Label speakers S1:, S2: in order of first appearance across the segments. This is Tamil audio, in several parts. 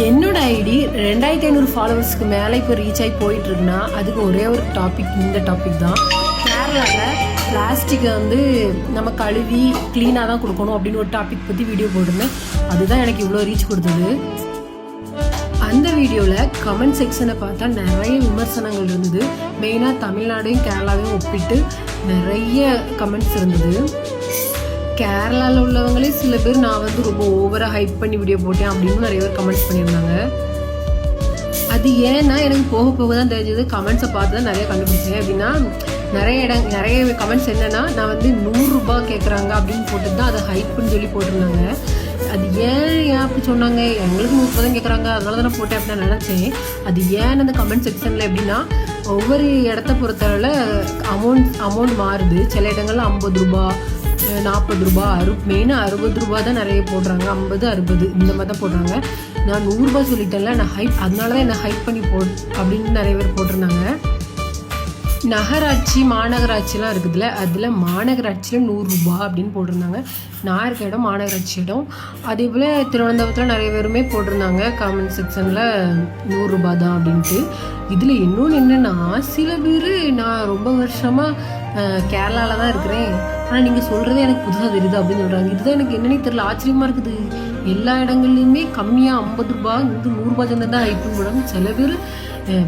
S1: என்னோட ஐடி 2500 ஃபாலோவர்ஸ்க்கு மேலே இப்போ ரீச் ஆகி போயிட்டுருக்குன்னா அதுக்கு ஒரே ஒரு டாபிக், இந்த டாபிக் தான். கேரளாவில் பிளாஸ்டிக்கை வந்து நம்ம கழுவி க்ளீனாக தான் கொடுக்கணும் அப்படின்னு ஒரு டாபிக் பற்றி வீடியோ போட்டிருந்தேன். அதுதான் எனக்கு இவ்வளோ ரீச் கொடுத்தது. அந்த வீடியோவில் கமெண்ட் செக்ஷனை பார்த்தா நிறைய விமர்சனங்கள் இருந்தது. மெயினாக தமிழ்நாடையும் கேரளாவையும் ஒப்பிட்டு நிறைய கமெண்ட்ஸ் இருந்தது. கேரளாவில் உள்ளவங்களே சில பேர் நான் வந்து ரொம்ப ஓவராக ஹைப் பண்ணி வீடியோ போட்டேன் அப்படின்னு நிறைய பேர் கமெண்ட்ஸ் பண்ணியிருந்தாங்க. அது ஏன்னா எனக்கு போக போக தான் தெரிஞ்சது. கமெண்ட்ஸை பார்த்து தான் நிறைய கண்டுபிடிச்சேன். அப்படின்னா நிறைய கமெண்ட்ஸ் என்னென்னா, நான் வந்து 100 ரூபாய் கேட்குறாங்க அப்படின்னு போட்டு தான் அதை ஹைப்னு சொல்லி போட்டிருந்தாங்க. அது ஏன் அப்படி சொன்னாங்க, எங்களுக்கு 100 ரூபா தான் கேட்குறாங்க அதனால தான் நான் போட்டேன் அப்படின்னு நான் நினச்சேன். அது ஏன்னு அந்த கமெண்ட் செக்ஷனில் எப்படின்னா, ஒவ்வொரு இடத்த பொறுத்தவரை அமௌண்ட் மாறுது. சில இடங்கள்ல 50 ரூபா, 40 ரூபா, மெயினாக 60 ரூபா தான் நிறைய போடுறாங்க. 50, 60 இந்த மாதிரி தான் போடுறாங்க. நான் 100 ரூபா சொல்லிட்டேன்ல, நான் அதனால தான் என்ன ஹைப் பண்ணி அப்படின்னு நிறைய பேர் போட்டிருந்தாங்க. நகராட்சி மாநகராட்சிலாம் இருக்குதுல்ல, அதில் மாநகராட்சியில் 100 ரூபா அப்படின்னு போட்டிருந்தாங்க. நான் இருக்க இடம் மாநகராட்சி இடம். அதே போல் திருவனந்தபுரத்தில் நிறைய பேருமே போட்டிருந்தாங்க கமெண்ட் செக்ஷனில் 100 ரூபா தான் அப்படின்ட்டு. இதில் இன்னொன்று என்னென்னா, சில பேர் நான் ரொம்ப வருஷமாக கேரளாவில் தான் இருக்கிறேன், ஆனால் நீங்கள் சொல்கிறதே எனக்கு புதுசாக தெரியுது அப்படின்னு சொல்கிறாங்க. இதுதான் எனக்கு என்னன்னே தெரியல, ஆச்சரியமாக இருக்குது. எல்லா இடங்கள்லையுமே கம்மியாக 50 ரூபா, 100 ரூபா சேர்ந்து தான் ஹைப்புன்னு போடுறாங்க. சில பேர்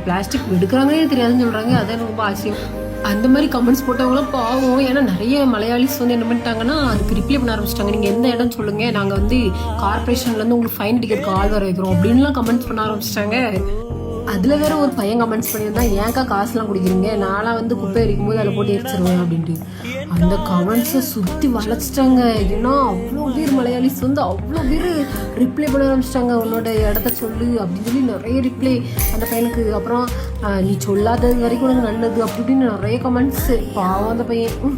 S1: பிளாஸ்டிக் எடுக்கிறாங்களே தெரியாதுன்னு சொல்கிறாங்க. அதான் ரொம்ப ஆச்சரியம். அந்த மாதிரி கமெண்ட்ஸ் போட்டவங்களாம் பாவம். ஏன்னா நிறைய மலையாளிஸ் வந்து என்ன பண்ணிட்டாங்கன்னா, அதுக்கு ரிப்ளை பண்ண ஆரம்பிச்சிட்டாங்க. நீங்கள் எந்த இடம் சொல்லுங்கள், நாங்கள் வந்து கார்பரேஷன்லேருந்து உங்களுக்கு ஃபைன் அடிக்கிறதுக்கு ஆள் வர வைக்கிறோம் அப்படின்லாம் கமெண்ட்ஸ் பண்ண ஆரம்பிச்சிட்டாங்க. அதில் வேற ஒரு பையன் கமெண்ட்ஸ் பண்ணியிருந்தா, ஏன்க்கா காசுலாம் குடிக்கிறீங்க, நான்லாம் வந்து குப்பை எரிக்கும்போது அதில் போட்டு எரிச்சிருவேன் அப்படின்ட்டு. அந்த கமெண்ட்ஸை சுற்றி வளைச்சிட்டாங்க. ஏன்னா அவ்வளோ பேர் மலையாளிஸ் வந்து அவ்வளோ பேர் ரிப்ளை பண்ண ஆரம்பிச்சிட்டாங்க. உன்னோட இடத்த சொல்லு அப்படின்னு சொல்லி நிறைய ரிப்ளை அந்த பையனுக்கு. அப்புறம் நீ சொல்லாதது வரைக்கும் உனக்கு நல்லது அப்படி இப்படின்னு நிறைய கமெண்ட்ஸு. பாவம் அந்த பையன்.